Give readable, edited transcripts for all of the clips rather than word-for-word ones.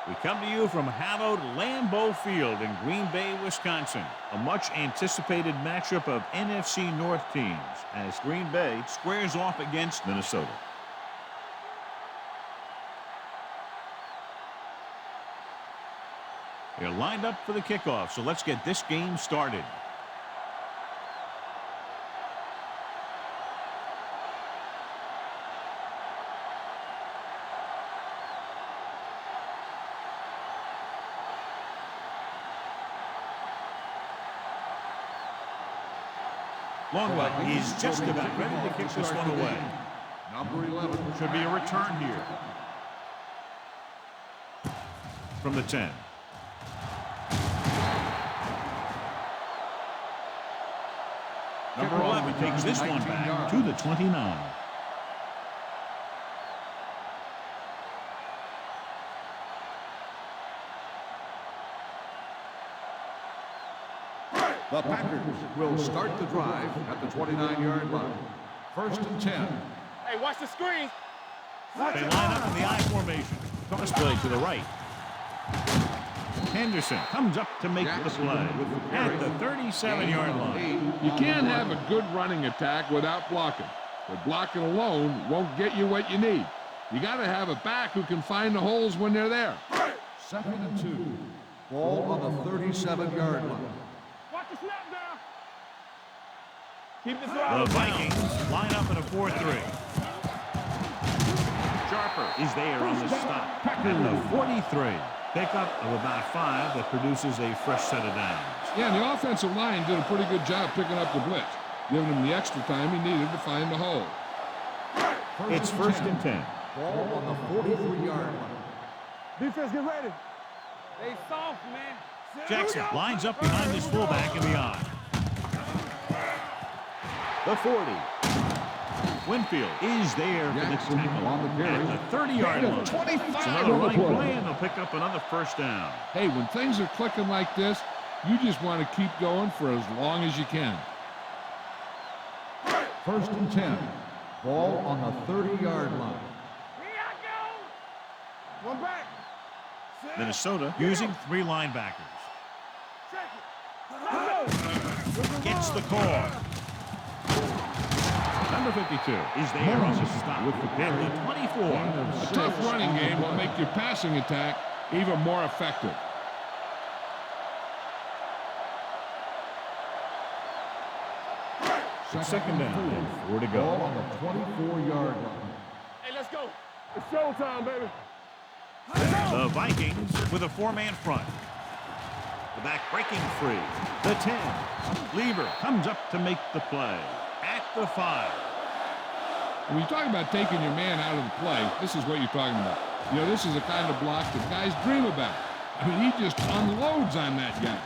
We come to you from hallowed Lambeau Field in Green Bay, Wisconsin. A much-anticipated matchup of NFC North teams as Green Bay squares off against Minnesota. They're lined up for the kickoff, so let's get this game started. Longwell is just about ready to kick this one away. Number 11. Should be a return here. From the 10. Number 11 takes this one back to the 29. The Packers will start the drive at the 29-yard line. 1st and 10. Hey, watch the screen. They line up in the I formation. Toss play to the right. Henderson comes up to make the play at the 37-yard line. You can't have a good running attack without blocking. But blocking alone won't get you what you need. You got to have a back who can find the holes when they're there. 2nd and 2. Ball on the 37-yard line. Watch the snap down. Keep the The Vikings line up in a 4-3. Sharper is there on the stop. And the 43. Pickup of about 5 that produces a fresh set of downs. Yeah, and the offensive line did a pretty good job picking up the blitz, giving him the extra time he needed to find the hole. It's 1st and 10. Ball on the 43-yard line. Defense, get ready. They soft, man. Jackson lines up behind his fullback in the I. The 40. Winfield is there for the tackle at the 30-yard line. 25 It's another running play, and they'll pick up another first down. Hey, when things are clicking like this, you just want to keep going for as long as you can. 1st and 10. Ball on the 30-yard line. Here I go. One back. Minnesota using 3 linebackers. Gets the call. Number 52 is there on the stop with the 24. A tough running game will make your passing attack even more effective. Second down, 4 to go. Ball on the 24-yard line. Hey, let's go. It's showtime, baby. The Vikings with a 4-man front. The back breaking free. The 10. Lever comes up to make the play at the 5. When you talk about taking your man out of the play, this is what you're talking about. You know, this is the kind of block that guys dream about. I mean, he just unloads on that guy.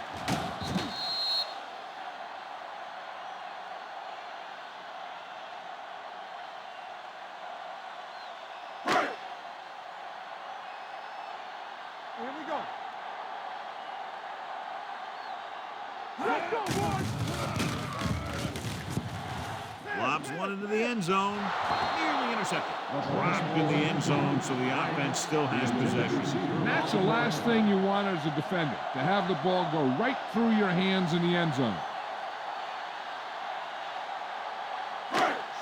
Here we go. Let's go, boys. Lobs one into the end zone. Nearly intercepted. Dropped in the end zone, so the offense still has possession. And that's the last thing you want as a defender, to have the ball go right through your hands in the end zone.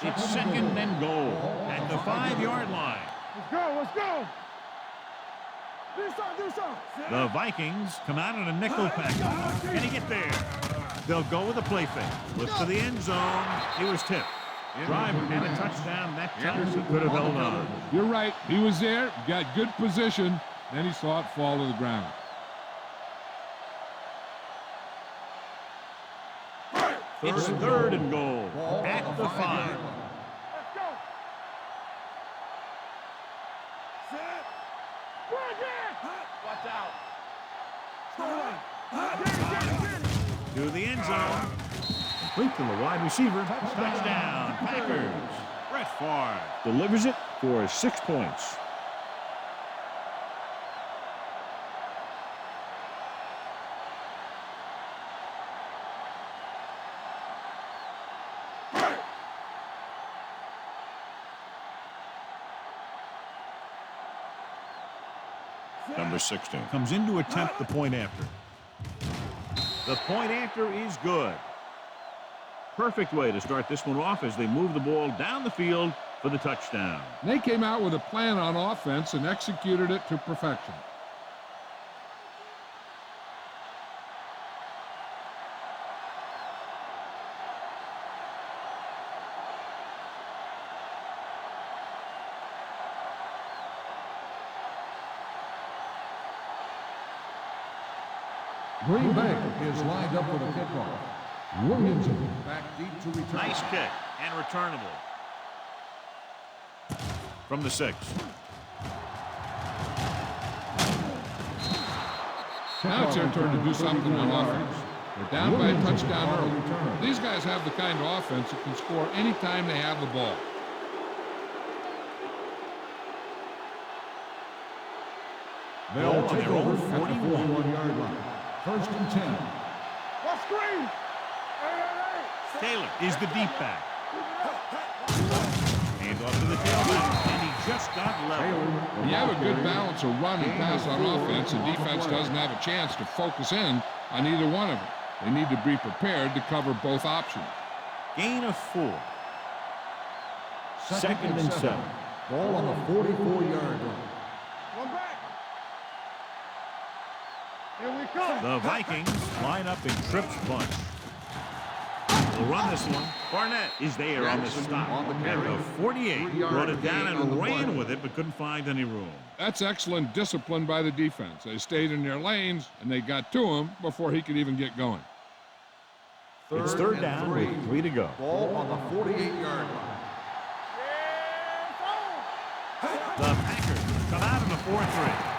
It's 2nd and goal at the 5-yard line. Let's go, let's go. Do something. The Vikings come out in a nickel package. Can he get there? They'll go with a play fake. Look to the end zone. He was tipped. Driver and a touchdown. That time he could have held on. You're right. He was there, got good position, then he saw it fall to the ground. It's 3rd and goal at the 5. Let's go. Set. Watch out. To the end zone. Complete to the wide receiver. Touchdown, Packers. Brett Favre delivers it for 6 points. Number 16 comes in to attempt the point after. The point after is good. Perfect way to start this one off as they move the ball down the field for the touchdown. They came out with a plan on offense and executed it to perfection. Green Bay is lined up for the kickoff. Williamson back deep to return. Nice kick and returnable. From the 6. Now it's their turn to do something on offense. They're down by a touchdown early. These guys have the kind of offense that can score anytime they have the ball. They'll take over at the 41-yard line. First and 10. What screen? Hey. Taylor is the deep back. Hands off to the tailback, and he just got level. When you have a good balance of run and pass on offense, the defense doesn't have a chance to focus in on either one of them. They need to be prepared to cover both options. Gain of 4. Second and 7. Ball on the 44-yard line. One back. Here we come. The Vikings line up in trips bunch. We'll run this one. Barnett is there on the stop. At the 48, brought it down and ran with it, but couldn't find any room. That's excellent discipline by the defense. They stayed in their lanes, and they got to him before he could even get going. It's third down with 3 to go. Ball on the 48-yard line. The Packers come out in a 4-3.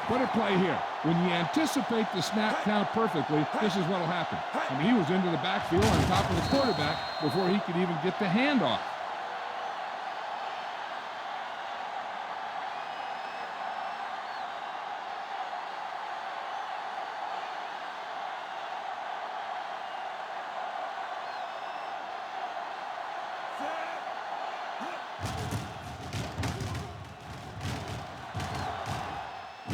What a play here. When you anticipate the snap count perfectly, this is what will happen. I mean, he was into the backfield on top of the quarterback before he could even get the handoff.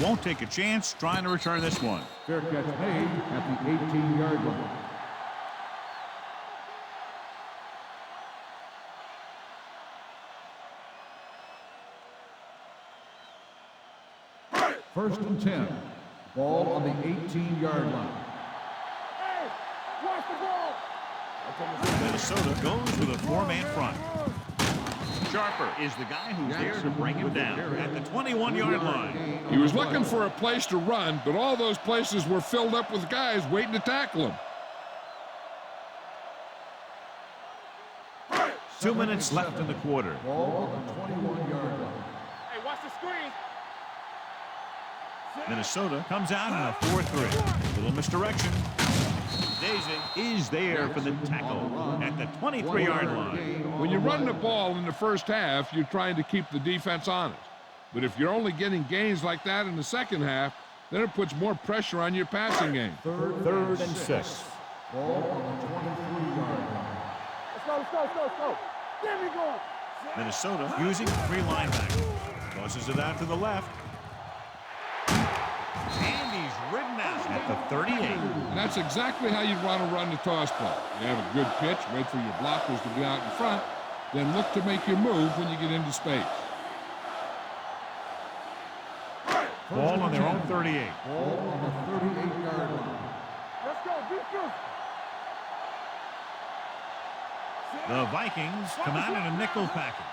Won't take a chance trying to return this one. Fair catch made at the 18-yard line. First and 10. Ball on the 18-yard line. Hey, watch the ball. Minnesota goes with a 4-man front. Sharper is the guy who's there to bring him down at the 21-yard line. He was looking for a place to run, but all those places were filled up with guys waiting to tackle him. 2 minutes left in the quarter. Ball on the 21-yard line. Hey, watch the screen. Minnesota comes out in a 4-3. Little misdirection. Daisy is there for the tackle at the 23-yard line. When you run the ball in the first half, you're trying to keep the defense honest. But if you're only getting gains like that in the second half, then it puts more pressure on your passing game. Third and 6. Ball on the 23-yard line. Let's go. There we go. Minnesota using 3 linebackers. Tosses it out to the left. And he's ridden out at the 38. And that's exactly how you want to run the toss play. You have a good pitch, wait for your blockers to be out in front, then look to make your move when you get into space. Ball on their own 38. Ball on the 38-yard line. Let's go. Defense. The Vikings come out in a nickel package.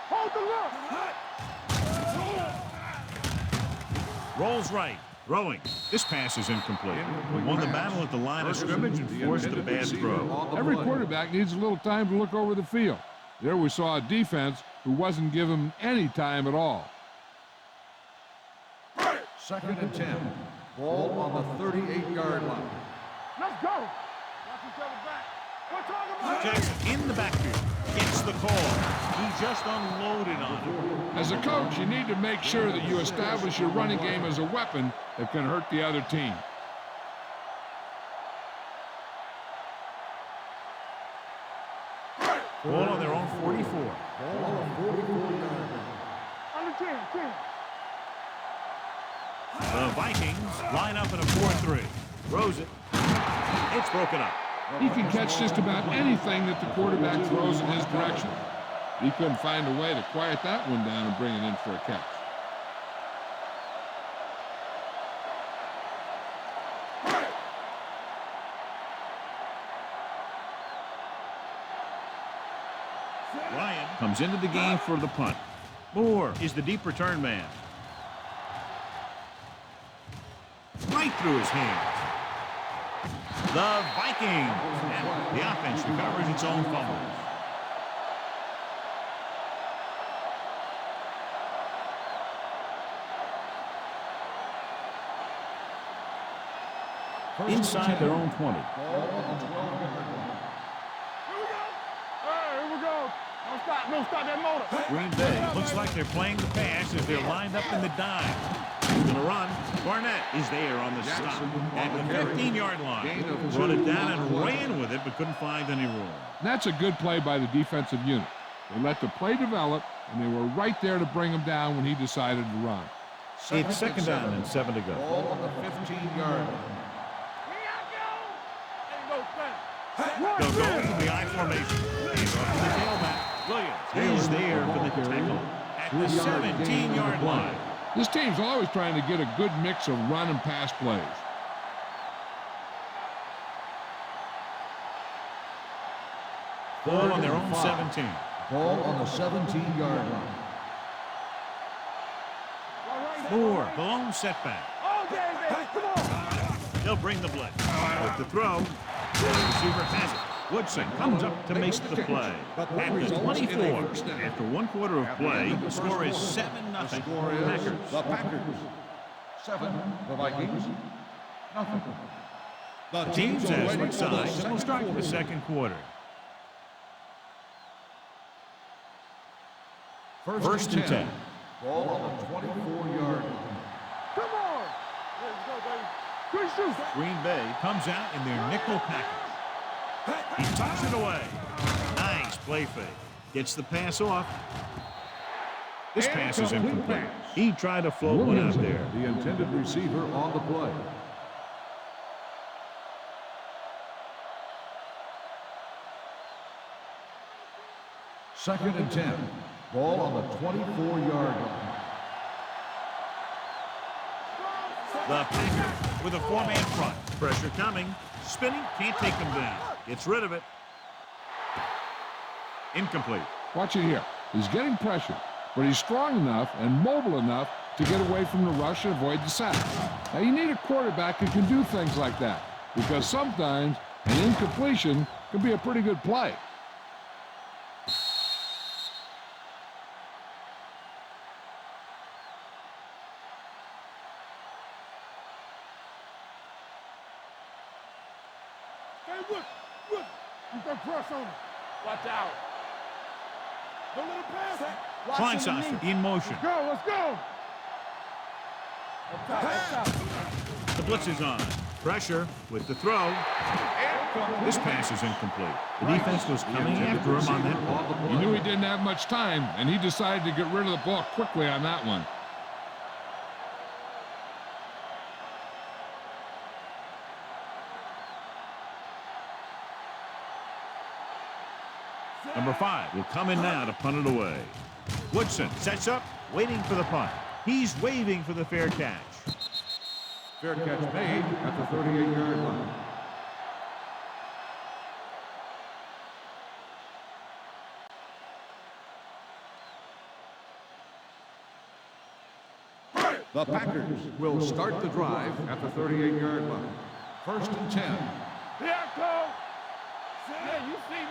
Hold the look. Rolls right. Throwing. This pass is incomplete. We won the battle at the line of scrimmage and forced the bad throw. Every quarterback needs a little time to look over the field. There we saw a defense who wasn't given any time at all. Second and 10. Ball on the 38-yard line. Let's go. Watch each other back. We're talking about Jackson in the backfield. Gets the call. He just unloaded on him. As a coach, you need to make sure that you establish your running game as a weapon that can hurt the other team. Ball on their own 44. Ball on the 44-yard line. on the 10. The Vikings line up in a 4-3. Throws it. It's broken up. He can catch just about anything that the quarterback throws in his direction. He couldn't find a way to quiet that one down and bring it in for a catch. Ryan comes into the game for the punt. Moore is the deep return man. Right through his hands. The Vikings. And the offense recovers its own fumbles. Inside their own 20. Here we go. Don't stop that motor. Green Bay looks like they're playing the pass as they're lined up in the dime. He's going to run. Barnett is there on the stop at the 15-yard line. Brought it down and ran with it, but couldn't find any room. That's a good play by the defensive unit. They let the play develop, and they were right there to bring him down when he decided to run. It's second down and 7 to go. Ball on the 15-yard line. They'll go to the I formation. He's off to the tailback. Williams is there for the tackle at the 17-yard line. This team's always trying to get a good mix of run and pass plays. Ball on their own 17. Ball on the 17-yard line. Moore, the lone setback. They'll bring the blitz. With the throw, the receiver has it. Woodson comes up to make the play. At the 24, after one quarter of play, the score is 7-0. Packers. The Packers. 7. The Vikings. Nothing. The teams as switch sides, and we'll start the second quarter. First and 10. Ball on the 24-yard line. Come on. Let's go, baby. Good shoot. Green Bay comes out in their nickel package. He tucks it away. Nice play fake. Gets the pass off. This pass is incomplete. He tried to float one out there. The intended receiver on the play. Second and 10. Ball on the 24-yard line. The Packers with a four-man front. Pressure coming. Spinning. Can't take them down. Gets rid of it. Incomplete. Watch it here. He's getting pressure, but he's strong enough and mobile enough to get away from the rush and avoid the sack. Now, you need a quarterback who can do things like that, because sometimes an incompletion can be a pretty good play. Look. You can press on him. Watch out. Don't let him pass. Kleinsider in motion. Let's go. The blitz is on. Pressure with the throw. This pass is incomplete. The defense was coming after him on that ball. He knew he didn't have much time, and he decided to get rid of the ball quickly on that one. Number 5 will come in now to punt it away. Woodson sets up, waiting for the punt. He's waving for the fair catch. Fair catch made at the 38-yard line. The Packers will start the drive at the 38-yard line. First and 10. Here I go. Yeah, you see me.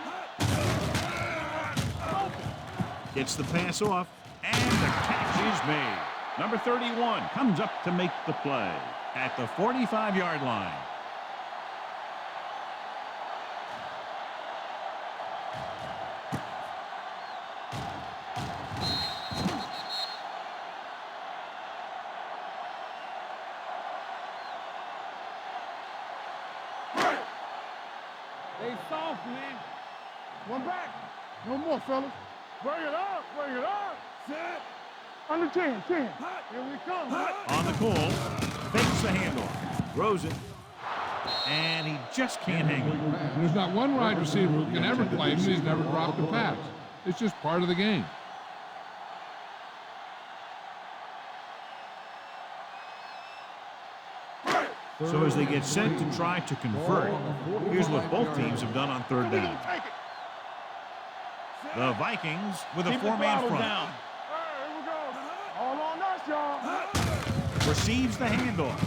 Gets the pass off, and the catch is made. Number 31 comes up to make the play at the 45-yard line. They soft, man. One back. No more, fellas. Bring it up. Set. Under 10, 10. Here we come. On the call, fakes the handoff, throws it, and he just can't hang it. There's not one wide receiver who can ever claim that he's never dropped a pass. It's just part of the game. So as they get set to try to convert, here's what both teams have done on third down. The Vikings with a four-man front. Here we go. All on us, y'all. Receives the handoff.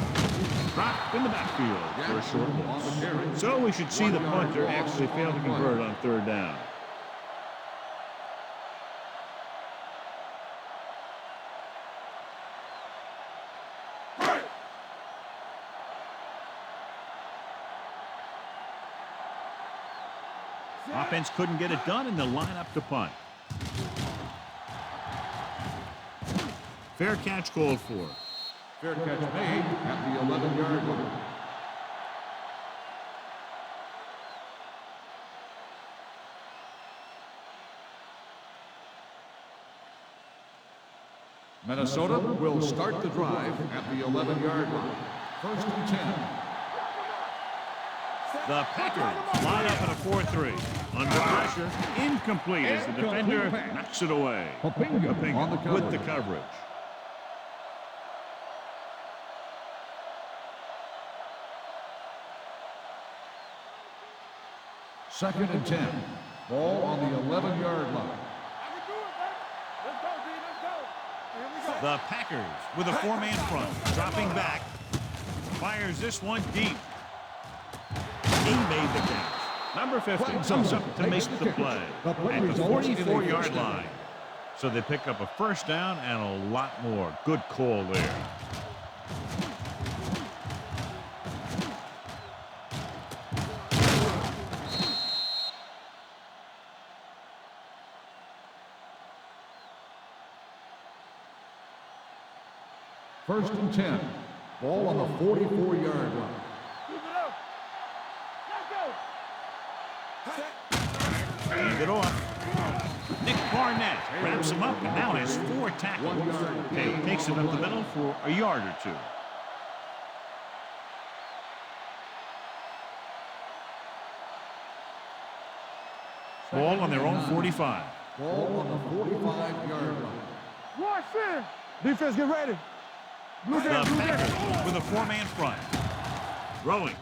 Dropped in the backfield for a short loss. So we should see the punter actually fail to convert on third down. Offense couldn't get it done, and they'll line up to punt. Fair catch called for. Fair catch made at the 11-yard line. Minnesota will start the drive at the 11-yard line. First and 10. The Packers line up in a 4-3. Under pressure, incomplete as the defender knocks it away. Papinga with the coverage. Second and 10. Ball on the 11-yard line. The Packers with a four-man front, dropping back, fires this one deep. He made the catch. Number 50 comes up to make the play at the 44-yard line. So they pick up a first down and a lot more. Good call there. First and 10. Ball on the 44-yard line. Hand it off. Nick Barnett wraps him up and now has 4 tackles. Okay, takes it up the middle for a yard or two. Ball on their own 45. Ball on the 45-yard line. Watch this. Defense, get ready. The Packers with a four-man front. Throwing.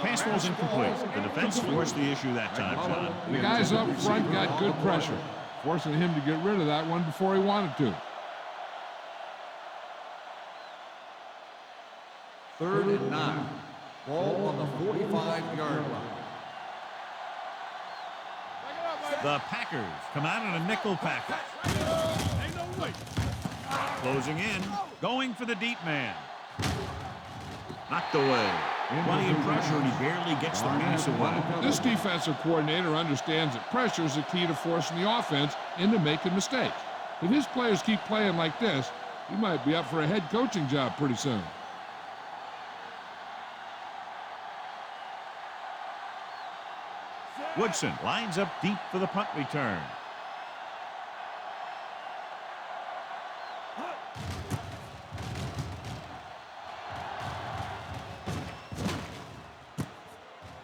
Pass falls incomplete. The defense forced the issue that time, John. The guys up front got good pressure, forcing him to get rid of that one before he wanted to. Third and 9. Ball on the 45-yard line. The Packers come out in a nickel package. Closing in, going for the deep man. Knocked away. Plenty of pressure, and he barely gets the pass away. This defensive coordinator understands that pressure is the key to forcing the offense into making mistakes. If his players keep playing like this, he might be up for a head coaching job pretty soon. Woodson lines up deep for the punt return.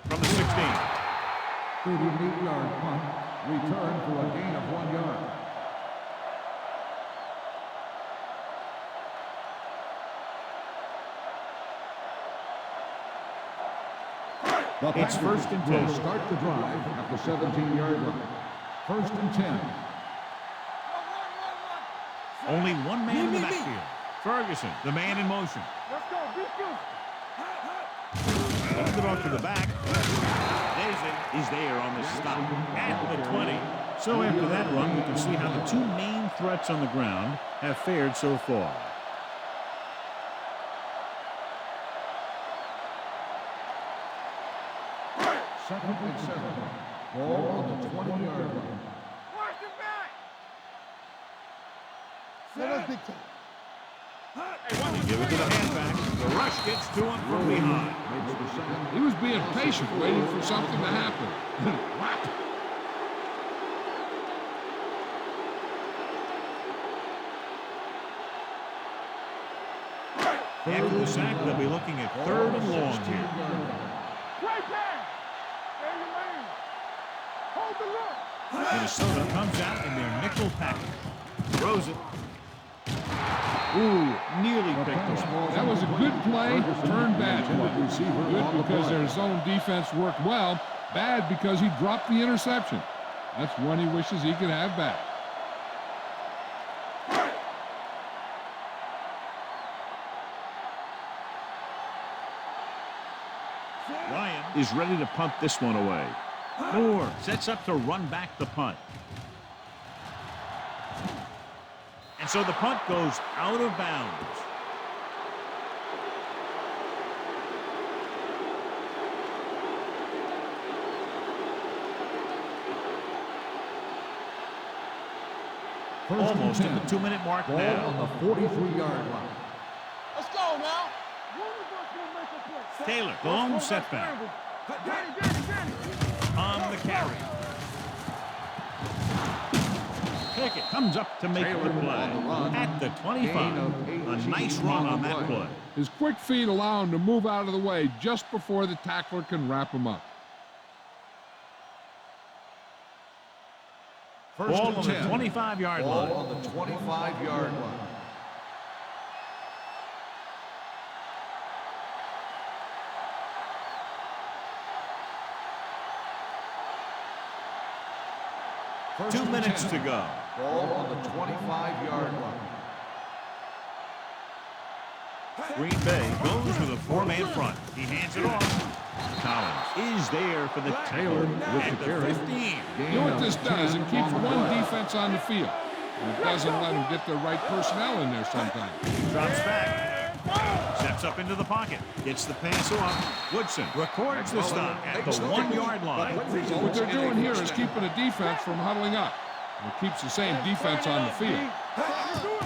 From the 16. 38-yard punt. Return for a gain of 1 yard. It's first and 10. Will start the drive at the 17-yard line. First and 10. Only one man in the backfield. Ferguson, the man in motion. Let's go. Moved it off to the back. Daisy is there on the stop at the 20. So after that run, we can see how the two main threats on the ground have fared so far. Second and 7. Ball on the 20-yard line. Watch the back. Let us dictate. They give it to the halfback. The rush gets to him from behind. He was being patient, waiting for something to happen. After the sack, they'll be looking at 3rd and long here. Right back. Stay in your lane. Hold the look. Minnesota comes out in their nickel package. Throws it. Ooh, nearly picked off. That was a good play, turned bad play. Good because their zone defense worked well. Bad because he dropped the interception. That's one he wishes he could have back. Ryan is ready to punt this one away. Moore sets up to run back the punt. And so the punt goes out of bounds. Almost at the 2-minute mark Ball now. on the 43-yard line. Let's go now. One of us will make a play. Taylor, long setback. On the carry. Pickett comes up to make the play at the 25. A nice run on that play. His quick feet allow him to move out of the way just before the tackler can wrap him up. Ball on the 25-yard line. Ball on the 25-yard line. First 2 and minutes 10. to go. Ball on the 25-yard line. Green Bay goes with a 4-man front. He hands it off. Collins is there for the tackle at the 15. You know what this does? It keeps one defense on the field. It doesn't let them get the right personnel in there sometimes. Drops back. Steps up into the pocket. Gets the pass off. Woodson records the stop at the 1-yard line. So what they're doing here is keeping the defense from huddling up. And it keeps the same defense on the field.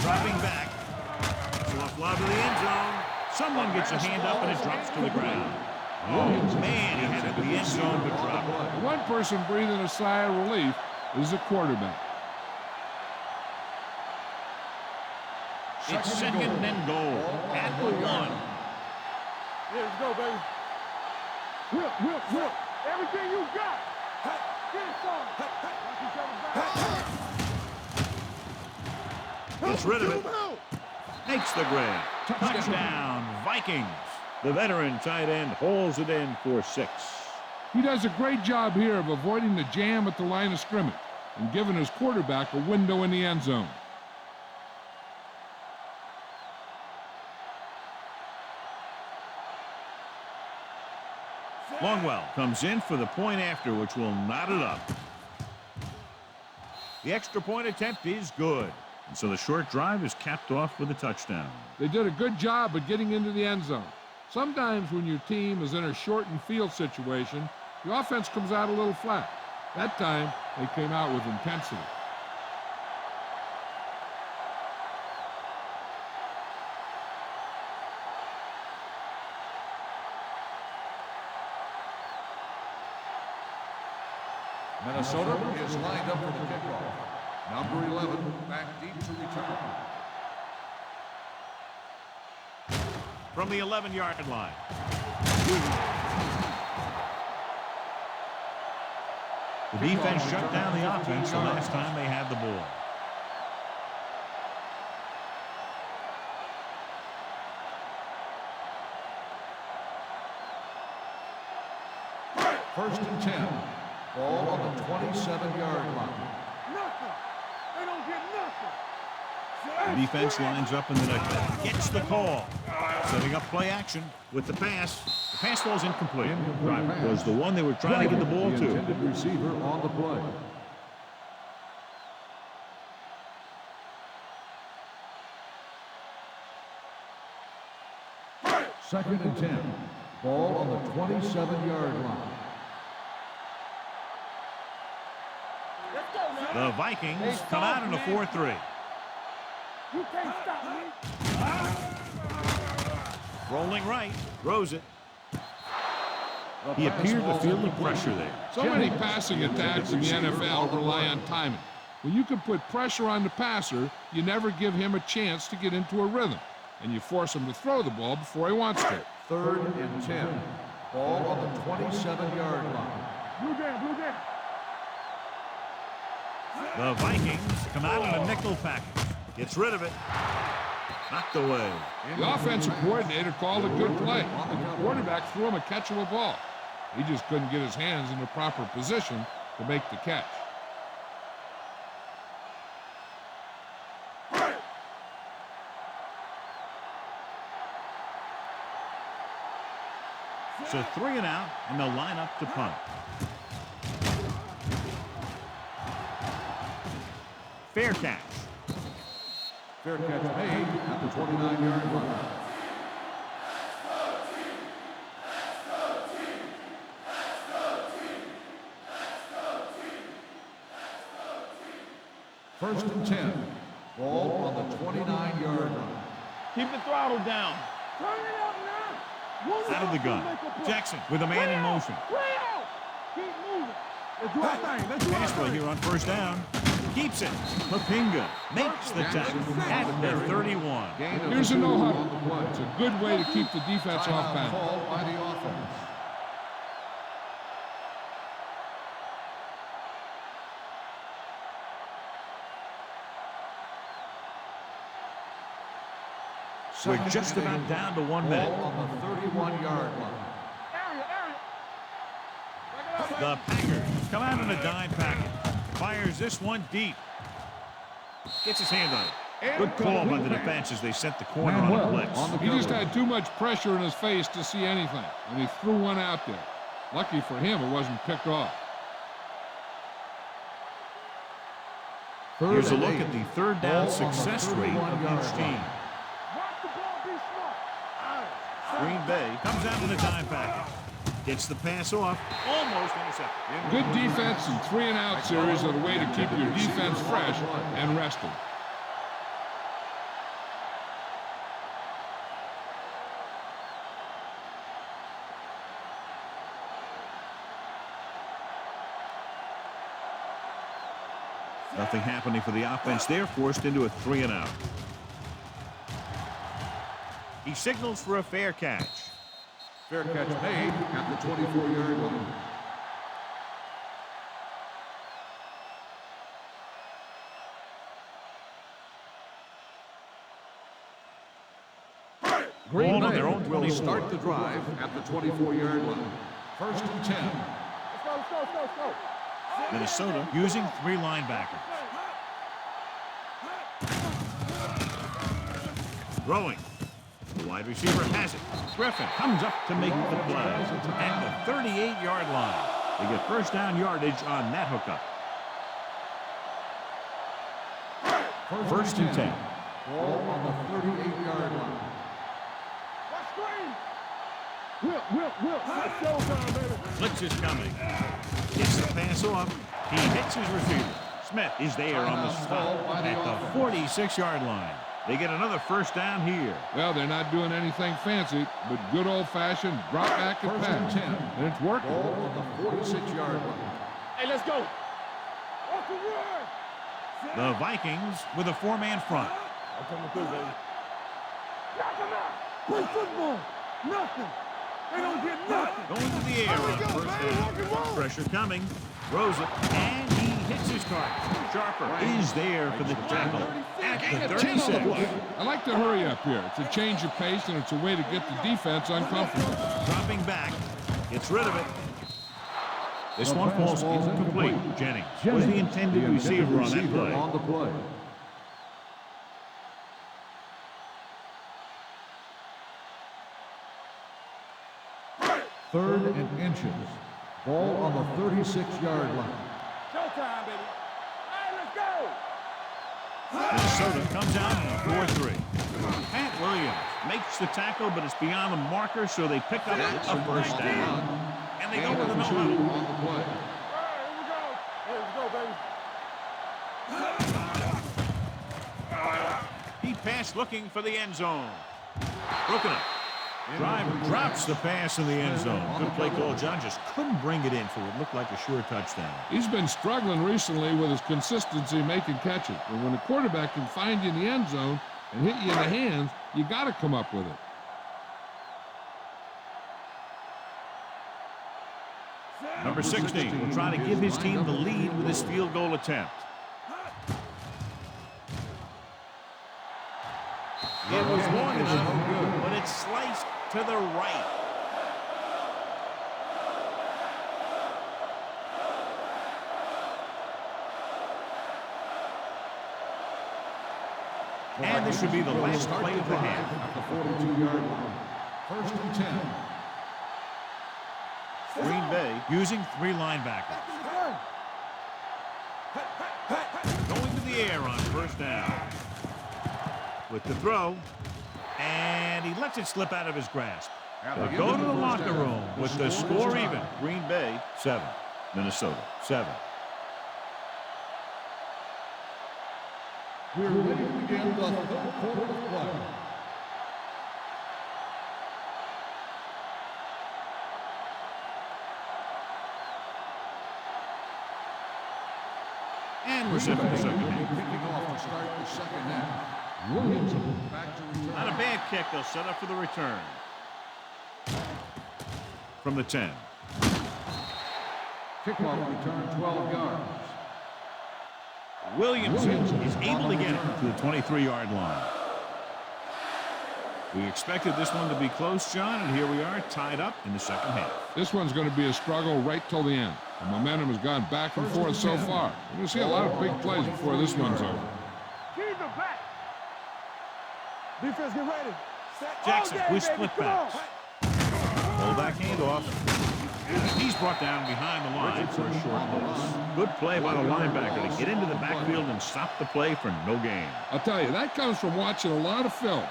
Dropping back. Soft lob to the end zone. Someone gets a hand up and it drops to the ground. Oh, man, he had it in the end zone to drop it. One person breathing a sigh of relief is the quarterback. It's 2nd and goal at the 1. Let's go, baby. Whip. Everything you got. Get it, son. Gets rid of it. Makes the grab. Touchdown, Vikings. The veteran tight end hauls it in for 6. He does a great job here of avoiding the jam at the line of scrimmage and giving his quarterback a window in the end zone. Longwell comes in for the point after, which will knot it up. The extra point attempt is good. And so the short drive is capped off with a touchdown. They did a good job of getting into the end zone. Sometimes when your team is in a shortened field situation, the offense comes out a little flat. That time, they came out with intensity. Minnesota is lined up for the kickoff. Number 11, back deep to return. From the 11-yard line. The defense shut down the offense the last time they had the ball. First and 10. Ball on the 27-yard line. Nothing. They don't get nothing. The defense lines up in the neck. Gets the call. Setting up play action with the pass. The pass falls incomplete. Drive was the one they were trying to get the ball The to. intended receiver on the play. Second and 10. Ball on the 27-yard line. The Vikings come out in a 4-3. You can't stop me. Rolling right. Throws it. He appeared to feel the pressure there. So many passing attacks in the NFL rely on timing. When you can put pressure on the passer, you never give him a chance to get into a rhythm. and you force him to throw the ball before he wants to. 3rd and 10. Ball on the 27-yard line. Blue down. The Vikings come out in a nickel package. Gets rid of it. Knocked away. The offensive coordinator called a good play, and the quarterback threw him a catchable ball. He just couldn't get his hands in the proper position to make the catch. So 3 and out, and they'll line up to punt. Fair catch. Fair catch made at the 29-yard line. First and 10. Ball on the 29-yard line. Keep the throttle down. Turn it up now. Out of the gun. Jackson with a man in motion. Keep moving. Let's do our thing. Let's do our Pass play thing. here on first down. Keeps it. Papinga makes the tackle at the 31. Here's a no-huddle. It's a good way to keep the defense off balance. Called by the offense. We're just about down to 1 minute. Ball on the 31-yard line. The Packers come out in a dime package. Fires this one deep. Gets his hand on it. Good call by the defense as they sent the corner on a blitz. He just had too much pressure in his face to see anything, and he threw one out there. Lucky for him, it wasn't picked off. Here's a look at the third down success rate of each team. Watch the ball, be smart. Green Bay comes out in a dime package. Gets the pass off. Almost intercepted. Good defense and 3-and-out series are the way to keep your defense fresh and rested. Nothing happening for the offense. They're forced into a 3-and-out. He signals for a fair catch. Fair catch made at the 24-yard line. Green Ball on Bay their own will 24. start the drive at the 24-yard line. First and 10. Let's go. Minnesota using 3 linebackers. Throwing. The wide receiver has it. Griffin comes up to make the play at the 38-yard line. They get first down yardage on that hookup. First and 10. Ball on the 38-yard line. Watch screen. Will. Let's go, baby. Blitz is coming. Gets the pass off. He hits his receiver. Smith is there on the stop at the 46-yard line. They get another first down here. Well, they're not doing anything fancy, but good old-fashioned drop back and First and pass. 10. And it's working. Ball on the 46-yard line. Hey, let's go. Off the run. The Vikings with a 4-man front. I'm coming through, baby. Knock him out. Play football. Nothing. They don't get nothing. Going to the air on Here we go, first baby. down. Rock and roll. Pressure coming. Throws it. And he hits his target. Sharper is there for the tackle at the 36. I like to hurry up here. It's a change of pace, and it's a way to get the defense uncomfortable. Dropping back. Gets rid of it. This one falls incomplete. Jennings was the intended receiver on that play. On the play. Third and inches. Ball on the 36-yard line. Showtime, baby. Hey, let's go. Minnesota comes out in a 4-3. Pat Williams makes the tackle, but it's beyond the marker, so they pick up a first down. And they go with the no-huddle. On the play. All right, here we go. Hey, let's go, baby. He passed looking for the end zone. Broken up. Driver drops the pass in the end zone. Good play call. John just couldn't bring it in for what looked like a sure touchdown. He's been struggling recently with his consistency making catches. But when a quarterback can find you in the end zone and hit you in the hands, You got to come up with it. Number 16 will try to give his team the lead with his field goal attempt. It was long enough, but it's sliced to the right. And this should be the last play of the half. At the 42-yard line. First and 10. Green Bay using 3 linebackers. Going to the air on first down. With the throw. And he lets it slip out of his grasp. They'll go to the locker room with the score even. Green Bay 7. Minnesota 7. We're ready to begin the third quarter of play. And we're set for the second half. Kicking off to start the second half. Williamson back to return. Not a bad kick. They'll set up for the return. From the 10. Kickoff return 12 yards. Williamson is able to get it to the 23-yard line. We expected this one to be close, John, and here we are tied up in the second half. This one's going to be a struggle right till the end. The momentum has gone back and forth so far. We're going to see a lot of big plays before this one's over. Keep it back. Defense, get ready. Jackson with split backs. Fullback handoff. He's brought down behind the line for a short loss. Good play by the linebacker to get into the backfield and stop the play for no gain. I'll tell you, that comes from watching a lot of film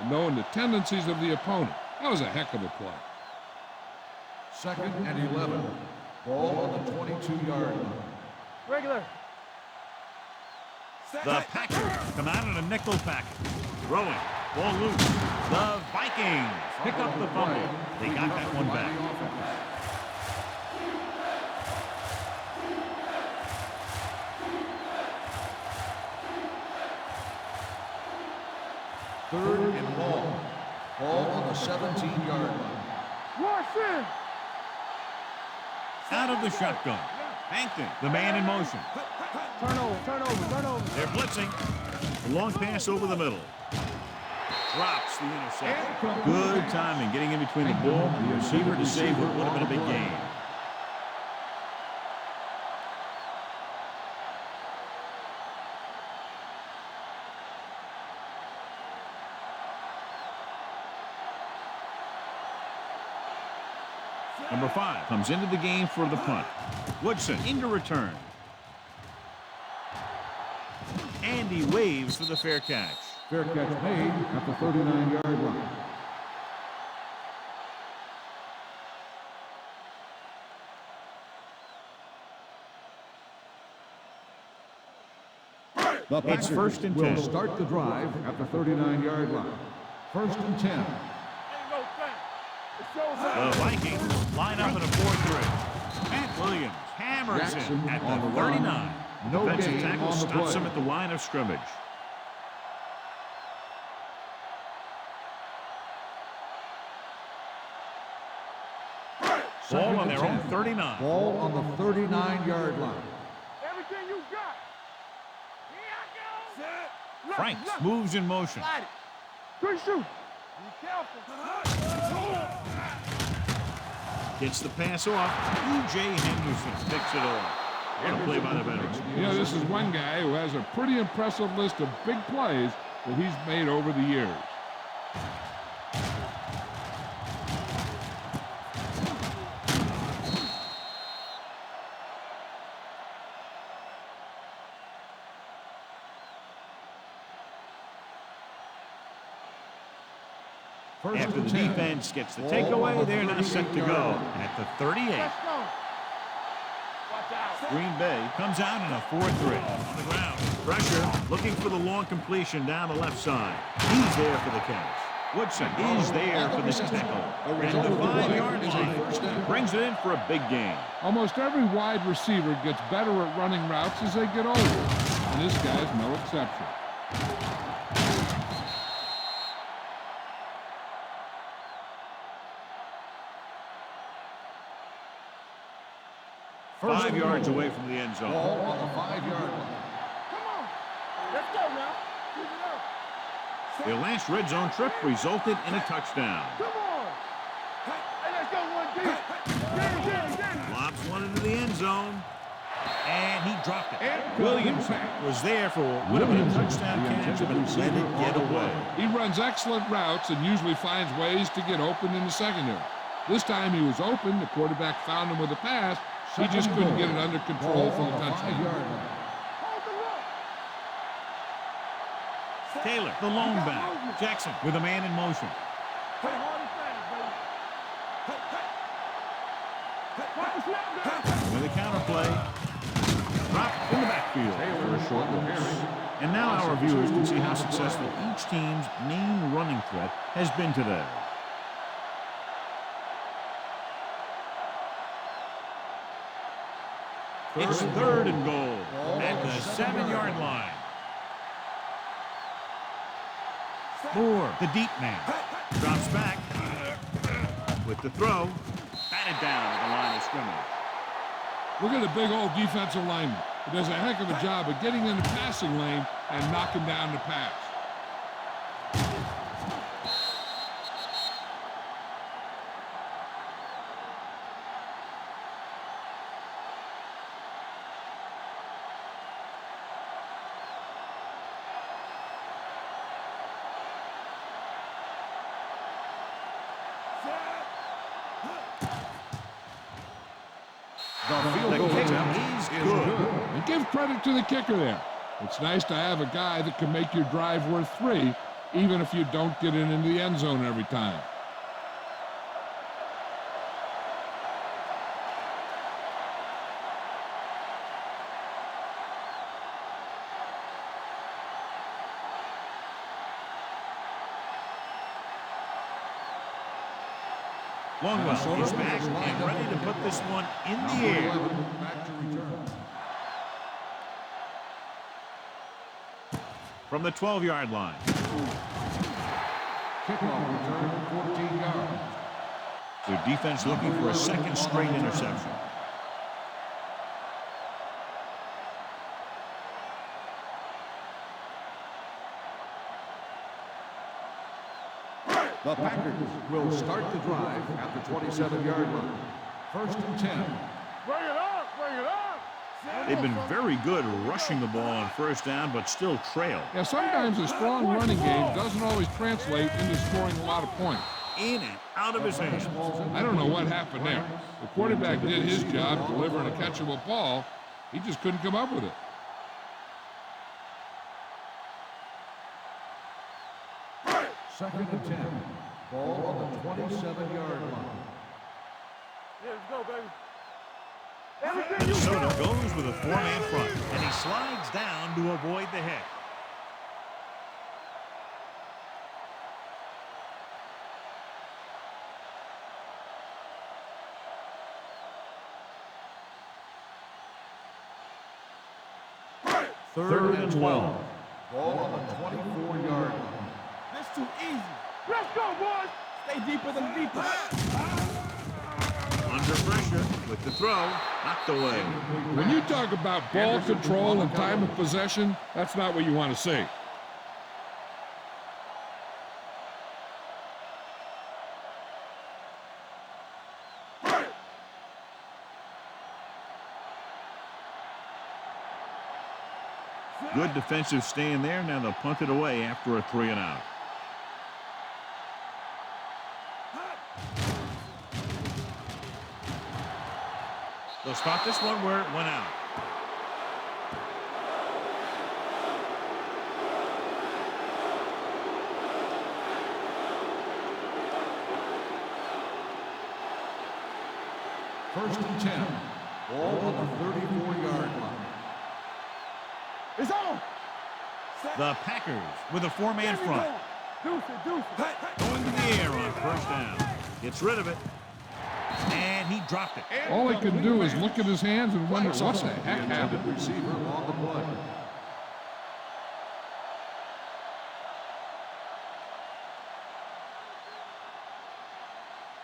and knowing the tendencies of the opponent. That was a heck of a play. Second and 11. Ball on the 22-yard line. Regular. The Packers come out in a nickel package. Throwing. Ball loose. The Vikings pick up the fumble. They got that one back. Third and long. Ball on the 17-yard line. Watson. Out of the shotgun. Hankton, the man in motion. Turnover. They're blitzing. A long pass over the middle. Drops the interception. Good timing getting in between the ball and the receiver to save what would have been a big gain. Number 5 comes into the game for the punt. Woodson into return. And he waves for the fair catch. Fair catch made at the 39-yard line. It's first and 10. Will start the drive at the 39-yard line. First and 10. The Vikings line up in a 4-3. Matt Williams hammers him at the 39. No Defensive gain tackle on the stops play. him at the line of scrimmage. Ball on their own 39. Ball on the 39-yard line. Everything you got. Here I go. Franks moves in motion. Good shoot. Be careful. Gets the pass off. E.J. Henderson picks it off. What a play by the veterans. You know, this is one guy who has a pretty impressive list of big plays that he's made over the years. After the defense gets the takeaway, they're now set to go at the 38. Let's go. Watch out. Green Bay comes out in a 4-3. On the ground. Pressure, looking for the long completion down the left side. He's there for the catch. Woodson is there for this tackle. And the 5-yard line brings it in for a big gain. Almost every wide receiver gets better at running routes as they get older, and this guy's no exception. First 5 and yards goal. away from the end zone. Ball on the 5-yard line. Come on. Let's go now. Keep it up. Their last red zone trip resulted in a touchdown. Come on. Hey, let's go one deep. Lobs one into the end zone. And he dropped it. And Williams was there for what would have been a touchdown catch, but let it get away. He runs excellent routes and usually finds ways to get open in the secondary. This time he was open. The quarterback found him with a pass. He just couldn't get it under control for the touchdown. 5-yard line. Hold the rock. Taylor, the lone back. Jackson with a man in motion. Play hard and fast, baby. Watch the snap, guys. With a counter play. Dropped in the backfield. Taylor a short carry. And now our viewers can see how successful each team's main running threat has been today. It's 3rd and goal at the 7-yard line. Moore, the deep man, drops back with the throw, batted down at the line of scrimmage. Look at the big old defensive lineman. He does a heck of a job of getting in the passing lane and knocking down the pass. The field The goal kick attempt is is good. good. And give credit to the kicker there. It's nice to have a guy that can make your drive worth 3, even if you don't get it into the end zone every time. Longwell is back and ready to put this one in the air. Back to return. From the 12-yard line. Kickoff return, 14 yards. Their defense looking for a second straight interception. The Packers will start the drive at the 27-yard line. 1st and 10. Bring it up. Bring it up. They've been very good rushing the ball on 1st down, but still trail. Yeah, sometimes a strong running game doesn't always translate into scoring a lot of points. In and out of his hands. I don't know what happened there. The quarterback did his job delivering a catchable ball. He just couldn't come up with it. Second and 10. Ball on the 27-yard line. Yeah, let's go, baby. Minnesota goes with a 4-man front, and he slides down to avoid the hit. Third and 12. Ball on the 24-yard line. That's too easy. Let's go, boys. Stay deeper than deeper. Under pressure with the throw, knocked away. When you talk about ball control and time of possession, that's not what you want to see. Good defensive stand there. Now they'll punt it away after a 3-and-out. They'll spot this one where it went out. First and 10. Ball on the 34-yard line. It's on. The Packers with a 4-man front. Deuce it. Going to the air on 1st down. Gets rid of it. And he dropped it. All he can do is look at his hands and wonder what the heck happened. Receiver on the play.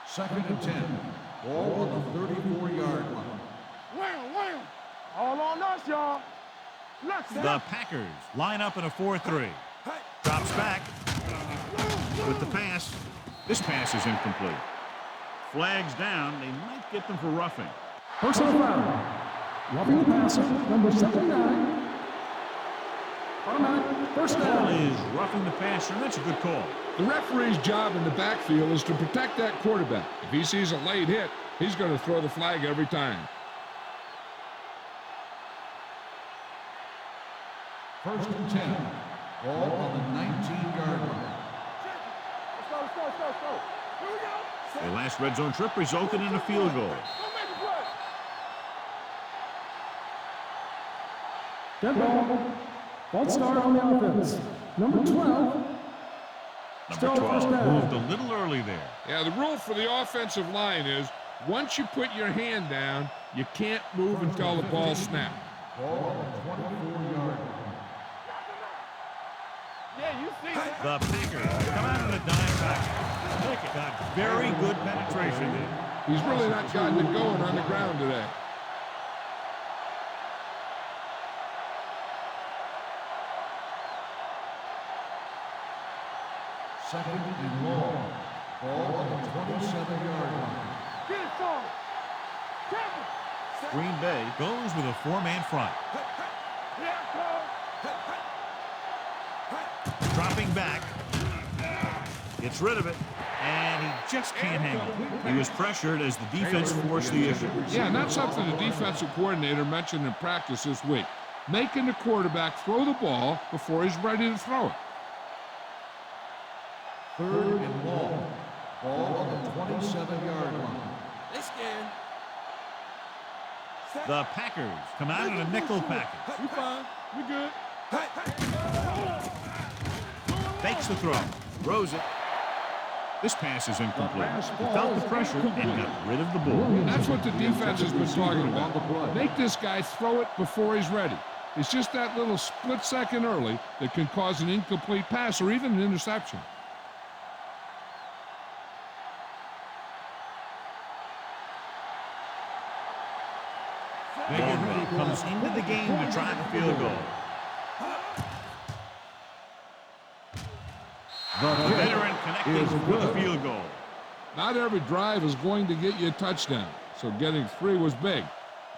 Second and 10. Ball on the 34-yard line. Wow, Let's, y'all. Let's. The Packers line up in a 4-3. Drops back with the pass. This pass is incomplete. Flags down. They might get them for roughing. Personal foul. Roughing the passer, number 79. Automatic first Ball down. is roughing the passer, and that's a good call. The referee's job in the backfield is to protect that quarterback. If he sees a late hit, he's going to throw the flag every time. First and 10. Ball on the 19-yard line. Let's go. Here we go. Their last red zone trip resulted in a field goal. Go make a play. Dead ball. False start on the offense. Number 12. Number 12 moved a little early there. Yeah, the rule for the offensive line is once you put your hand down, you can't move until the ball snaps. Ball on the 24-yard line. Yeah, you see that. The Packers come out in a dime package. Got very good penetration there. He's really not gotten it going on the ground today. Second and long. Ball on the 27-yard line. Get it, son. Tackle. Green Bay goes with a four-man front. Here it comes. Dropping back. Gets rid of it. And he just can't hang it. He was pressured as the defense forced the issue. Yeah, and that's something the defensive coordinator mentioned in practice this week. Making the quarterback throw the ball before he's ready to throw it. Third and long. Ball on the 27-yard line. They scared. The Packers come out in a nickel package. We fine. We good. Fakes the throw. Throws it. This pass is incomplete. He felt the pressure and got rid of the ball. That's what the defense has been talking about. Make this guy throw it before he's ready. It's just that little split second early that can cause an incomplete pass or even an interception. Baldwin comes into the game to try the field goal. The veteran connecting with the field goal. Not every drive is going to get you a touchdown, so getting 3 was big.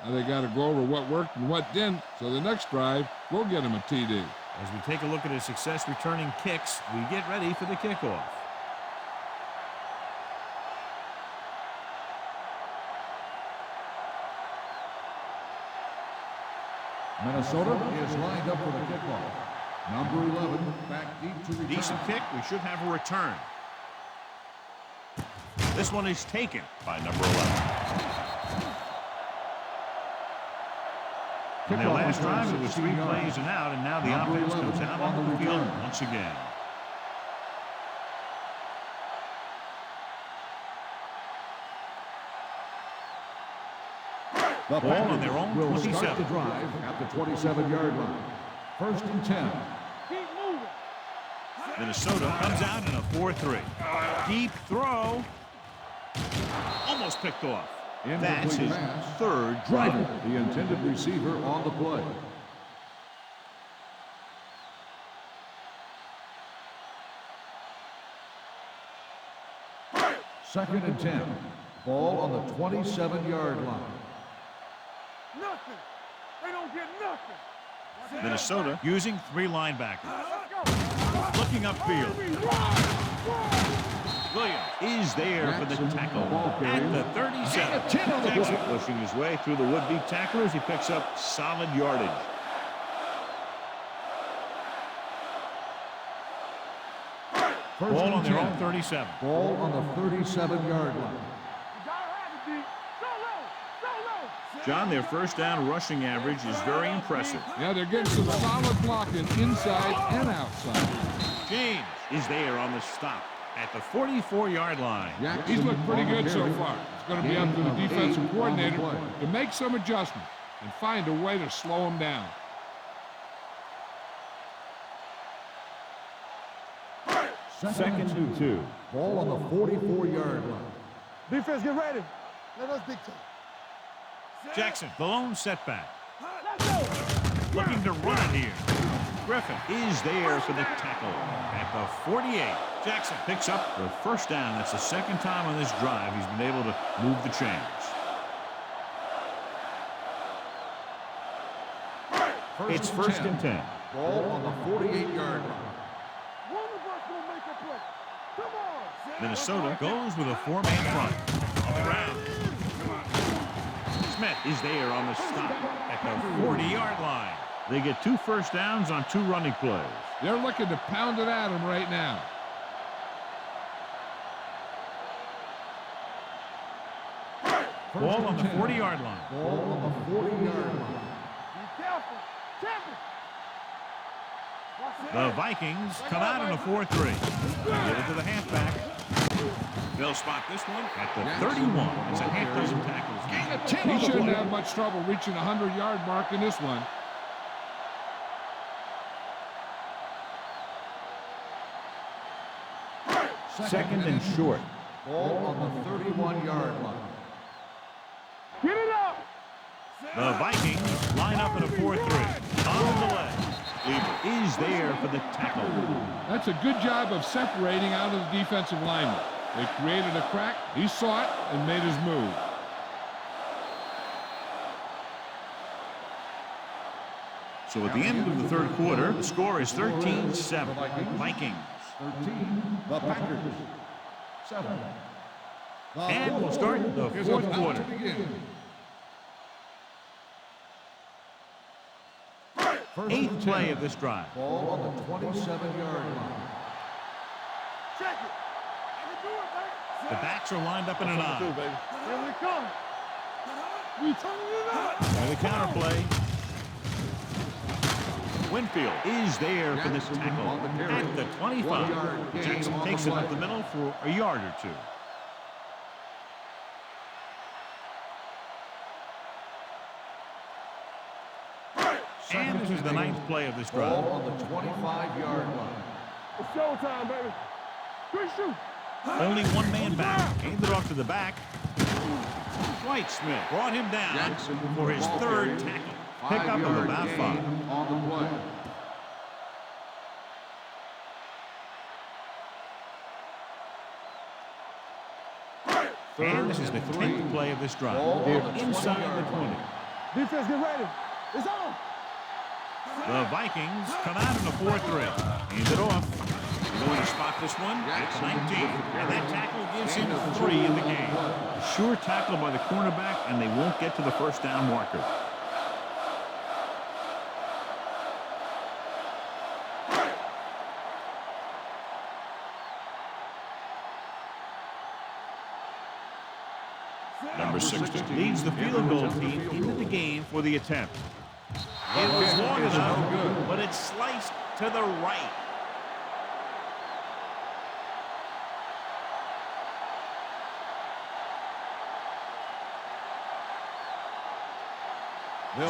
Now they got to go over what worked and what didn't, so the next drive will get him a TD. As we take a look at his success returning kicks, we get ready for the kickoff. Minnesota is lined up for the kickoff. Number 11 back deep to return. Decent kick. We should have a return. This one is taken by number 11. In their last drive, it was 3 plays and out, and now the offense comes out on the field once again. The Ball on their own will 27. start the drive at the 27-yard line. First and 10. Keep moving. Minnesota comes out in a 4-3. Deep throw. Almost picked off. That's his third drive. The intended receiver on the play. Second and 10. Ball on the 27-yard line. Nothing. They don't get nothing. Minnesota using 3 linebackers. Let's go. Looking upfield. Williams is there for the tackle at the 37. Jackson pushing his way through the would-be tacklers. He picks up solid yardage. Ball on their own 37. Ball on the 37-yard line. You gotta have it, D. Go low. Go low. John, their first down rushing average is very impressive. Yeah, they're getting some solid blocking inside and outside. James is there on the stop at the 44-yard line. He's looked pretty good so far. It's going to be up to the defensive coordinator to make some adjustments and find a way to slow him down. Second and 2. Ball on the 44-yard line. Defense, get ready. Let us dictate. Jackson, the lone setback. Let's go. looking to run it here. Griffin is there for the tackle at the 48. Jackson picks up the first down. That's the second time on this drive he's been able to move the chains. It's first and 10. Ball on the 48-yard line. One of us will make a play. Come on. Minnesota goes with a four-man front. On the ground. Smith is there on the stop at the 40-yard line. They get 2 first downs on 2 running plays. They're looking to pound it at him right now. Ball on the 40-yard line. Ball on the 40-yard line. Be careful. Careful. The Vikings come out in a 4-3. Get it to the halfback. They'll spot this one at the 31. It's a half dozen tackles. He shouldn't have much trouble reaching the 100-yard mark in this one. Second and short. Ball on the 31-yard line. Get it up. The Vikings line up in a 4-3. On the leg. Weaver is there for the tackle. That's a good job of separating out of the defensive lineman. They created a crack, he saw it, and made his move. So at the end of the third quarter, the score is 13-7. Vikings. 13, the Packers. 7. And we'll start the fourth quarter. Eighth play of this drive. Ball on the 27-yard line. Check it. I can do it, baby. The backs are lined up in an eye. Here we come. We turning it up. And the counter play. Winfield is there for this tackle at the 25. Jackson takes it up the middle for a yard or 2. And this is the 9th play of this drive. Ball on the 25-yard line. It's showtime, baby. Good shoot. Only one man back. Handed it off to the back. White Smith brought him down Jackson for his third tackle. Pick up of about 5. On the play. And this is the 10th play of this drive. They're inside the 20. Defense, get ready. It's on. The Vikings come out in a 4-3. Hand it off. They're going to spot this one at 19. And that tackle gives him 3 in the game. A sure tackle by the cornerback, and they won't get to the first down marker. Number 60 leads the field goal team into the game for the attempt. It was long enough, but it's sliced to the right.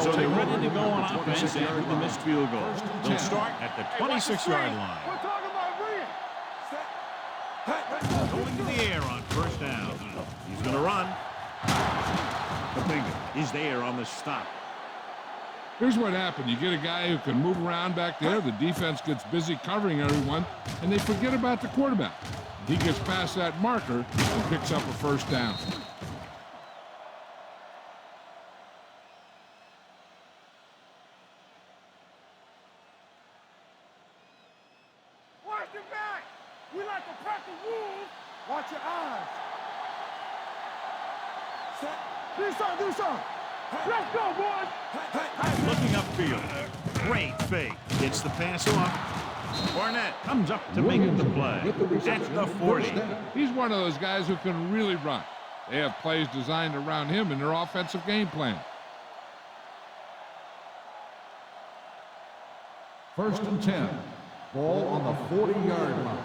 So they're ready to go on offense after the missed field goal. They'll start at the 26-yard line. We're talking about bringing. Going to the air on first down. He's going to run. Kapinga is there on the stop. Here's what happened. You get a guy who can move around back there. The defense gets busy covering everyone, and they forget about the quarterback. He gets past that marker and picks up a first down. Watch your back. We like to practice rules. Watch your eyes. Do something, do something. Let's go, boys. Looking upfield. Great fake. Gets the pass off. Barnett comes up to make the play. At the 40. He's one of those guys who can really run. They have plays designed around him in their offensive game plan. First and 10. Ball on the 40-yard line.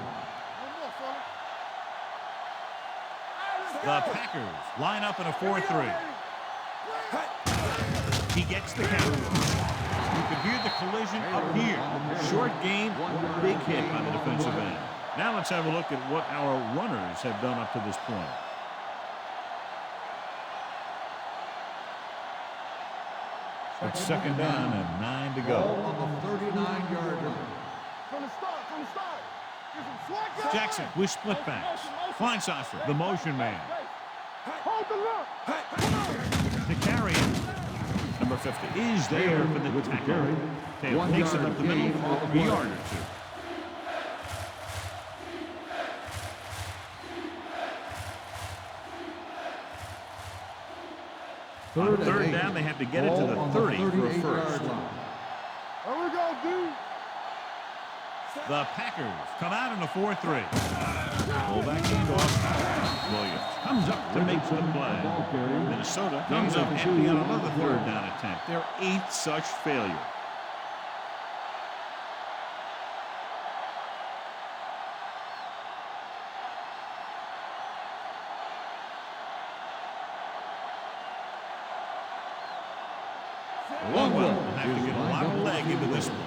The Packers line up in a 4-3. He gets the count. You can hear the collision up here. Short gain, big hit on the defensive end. Now let's have a look at what our runners have done up to this point. It's second down and 9 to go. Ball on the 39-yard line. From the start. Give him swag. Jackson with split backs. Kleinsasser, the motion man. Hold the look. To carry it. Number 50 is there for the tackle. Taylor takes it up the middle for a yard or two. On third down, they have to get it to the 30 for a first. There we go, dude. The Packers come out in a 4-3. Fullback handoff. Williams comes up to make the play. Minnesota comes up empty on another third down attempt. Their 8th such failure. Longwell will have to get a lot of leg into this one.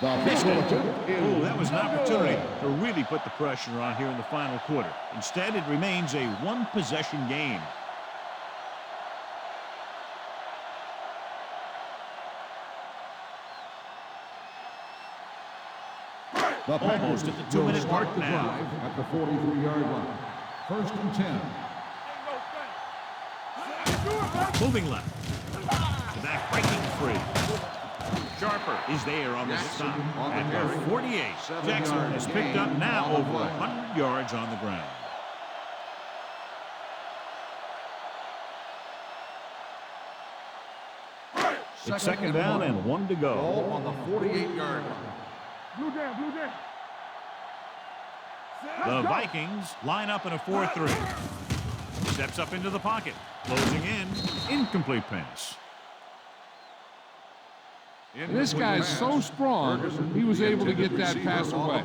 Oh, that was an opportunity to really put the pressure on here in the final quarter. Instead, it remains a one-possession game. Almost at the 2-minute mark now. At the 43-yard line. First and 10. Moving left. That breaking free. Sharper is there on the stop at the 48. Jackson has picked up now over 100 yards on the ground. It's second down and 1 to go. Ball on the 48-yard line. Blue down. The Vikings line up in a 4-3. Steps up into the pocket. Closing in. Incomplete pass. This guy's so strong, he was able to get that pass away.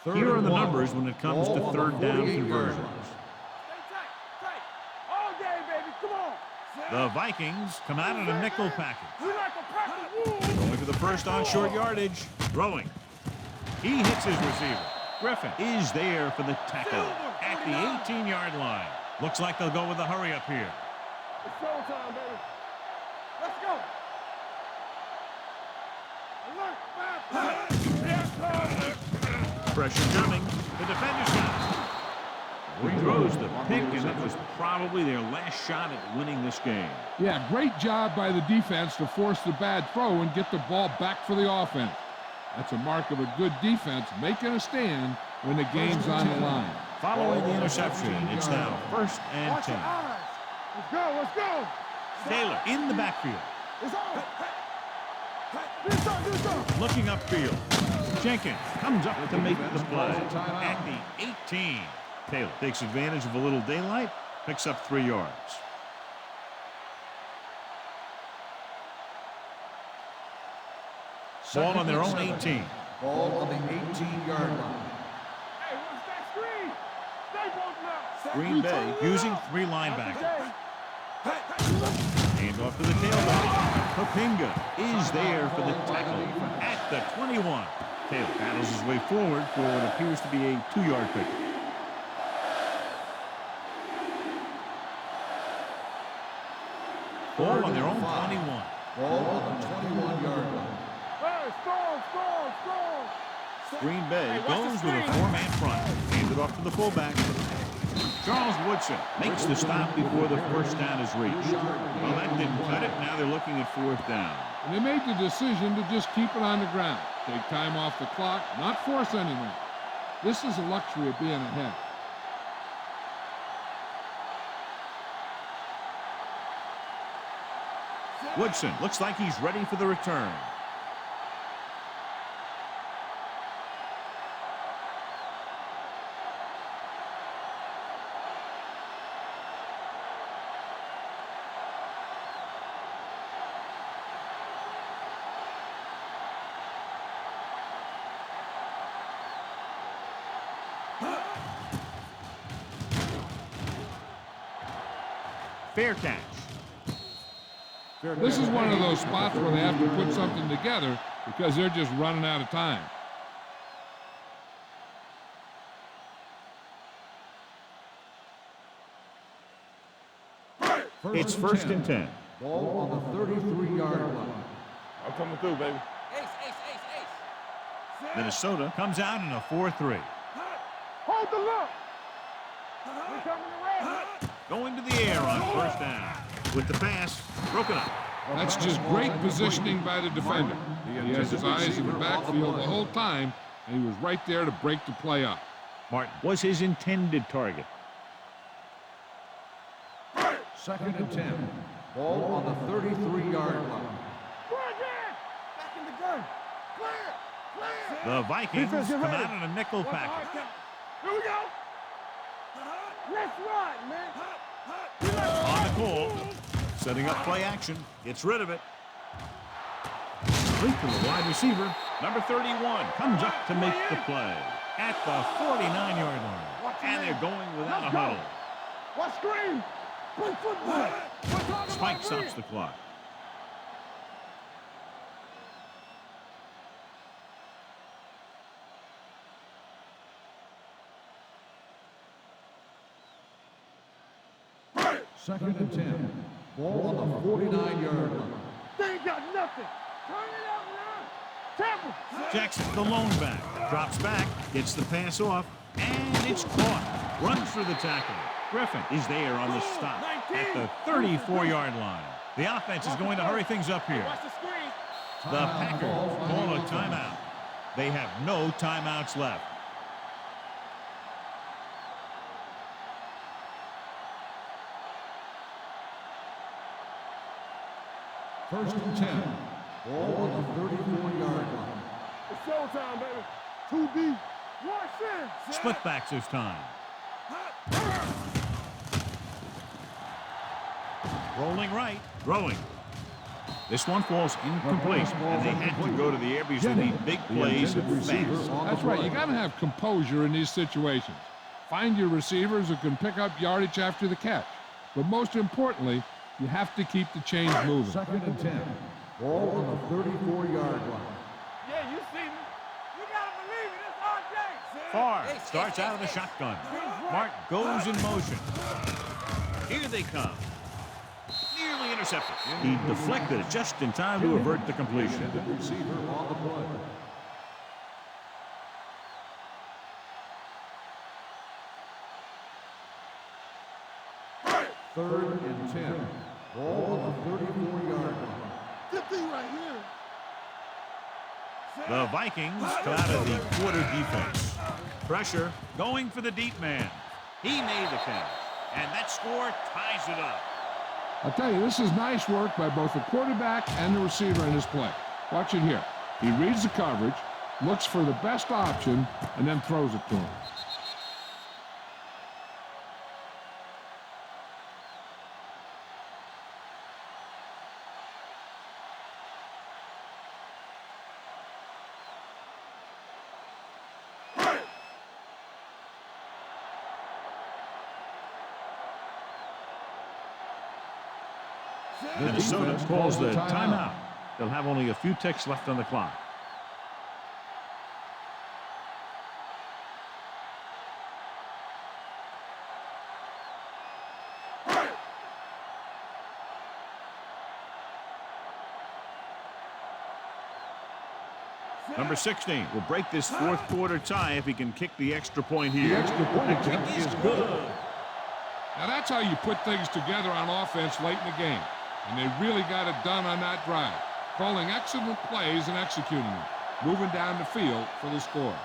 Here are the numbers when it comes to third down conversions. All day, baby. Come on. The Vikings come out in a nickel package. We like a pack of wolves. Going for the first on short yardage. Throwing. He hits his receiver. Griffin is there for the tackle at the 18-yard line. Looks like they'll go with a hurry up here. It's showtime, baby. Let's go. Alert, Pressure coming. The defender's got it. He throws the pick, and that was probably their last shot at winning this game. Yeah, great job by the defense to force the bad throw and get the ball back for the offense. That's a mark of a good defense making a stand when the game's on the line. Following the interception, it's now first and Watch 10. your eyes. Let's go. Taylor in the backfield. It's on. Do something. Looking upfield. Jenkins comes up to make the play at the 18. Taylor takes advantage of a little daylight, picks up 3 yards. Ball on their own 18. Ball on the 18-yard line. Hey, what's that screen? Stay broken out. Green Bay using 3 linebackers. Hand off to the tailback. Papinga is there for the tackle at the 21. Taylor battles his way forward for what appears to be a 2-yard pick. Ball on their own 21. Ball on the 21-yard line. Hey, strong. Green Bay goes with a 4-man front. Hands it off to the fullback. Charles Woodson makes the stop before the first down is reached. Well, that didn't cut it. Now they're looking at 4th down. And they made the decision to just keep it on the ground. Take time off the clock, not force anything. This is the luxury of being ahead. Woodson looks like he's ready for the return. Fair catch. This is one of those spots where they have to put something together because they're just running out of time. It's first and 10. Ball on the 33-yard line. I'm coming through, baby. Minnesota comes out in a 4-3. Hold the look. We're coming around. Going to the air on first down. With the pass, broken up. That's just great positioning by the defender. He has his eyes in the backfield the whole time, and he was right there to break the play up. Martin was his intended target. Second and 10. Ball on the 33-yard line. Back in the gun. Clear. The Vikings Defense, get come ready. out in a nickel package. Here we go. Let's run, man. On the call, setting up play action, gets rid of it. Complete to the wide receiver, number 31, comes up to make the play at the 49-yard line. And they're going without a huddle. What screen? Play football. Spike stops the clock. Second and 10. Ball on the 49-yard line. They ain't got nothing. Turn it out now. Temple. Jackson, the lone back, drops back, gets the pass off, and it's caught. Runs through the tackle. Griffin is there on the stop at the 34-yard line. The offense is going to hurry things up here. Watch the screen. The Packers call a timeout. They have no timeouts left. First and 10. Ball on the 34-yard line. It's showtime, baby. 2 deep. Watch in. Split backs this time. Rolling right, throwing. This one falls incomplete, and they have to go to the air because they need big plays fast. That's right. You got to have composure in these situations. Find your receivers who can pick up yardage after the catch. But most importantly, you have to keep the chains moving. Second and 10. Ball on the 34-yard line. Yeah, you see me. You gotta believe it. It's our day. Farr starts out of the shotgun. Mark goes in motion. Here they come. Nearly intercepted. He deflected it just in time to avert the completion. The receiver on the play. Third and 10. Ball on the 34-yard line. Good thing right here. The Vikings come out of the quarter defense. Pressure going for the deep man. He made the catch, and that score ties it up. I'll tell you, this is nice work by both the quarterback and the receiver in this play. Watch it here. He reads the coverage, looks for the best option, and then throws it to him. Minnesota calls the timeout. They'll have only a few ticks left on the clock. Number 16 will break this fourth quarter tie if he can kick the extra point here. The extra point Kick is good. Now that's how you put things together on offense late in the game. And they really got it done on that drive. Calling excellent plays and executing them. Moving down the field for the score.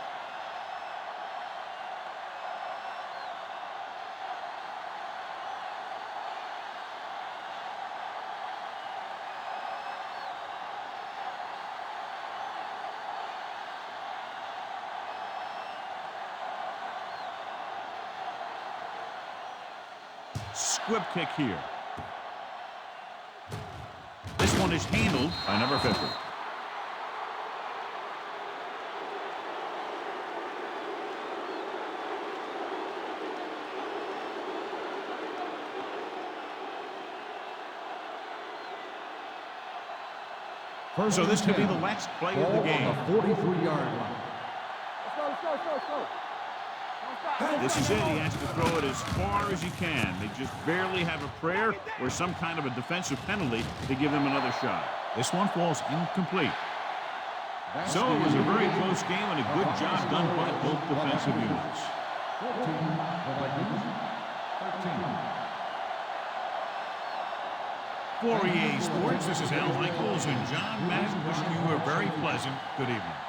Squib kick here. This one is handled by number 50. First So this and could be 10. the last play of Ball the on game. the 43-yard line. Let's go. Don't stop. This is it. He has to throw it as far as he can. They just barely have a prayer or some kind of a defensive penalty to give them another shot. This one falls incomplete. So it was a very close game and a good job done by both defensive units. 14, the Vikings. 13. For EA Sports, this is Al Michaels and John Madden wishing you a very pleasant good evening.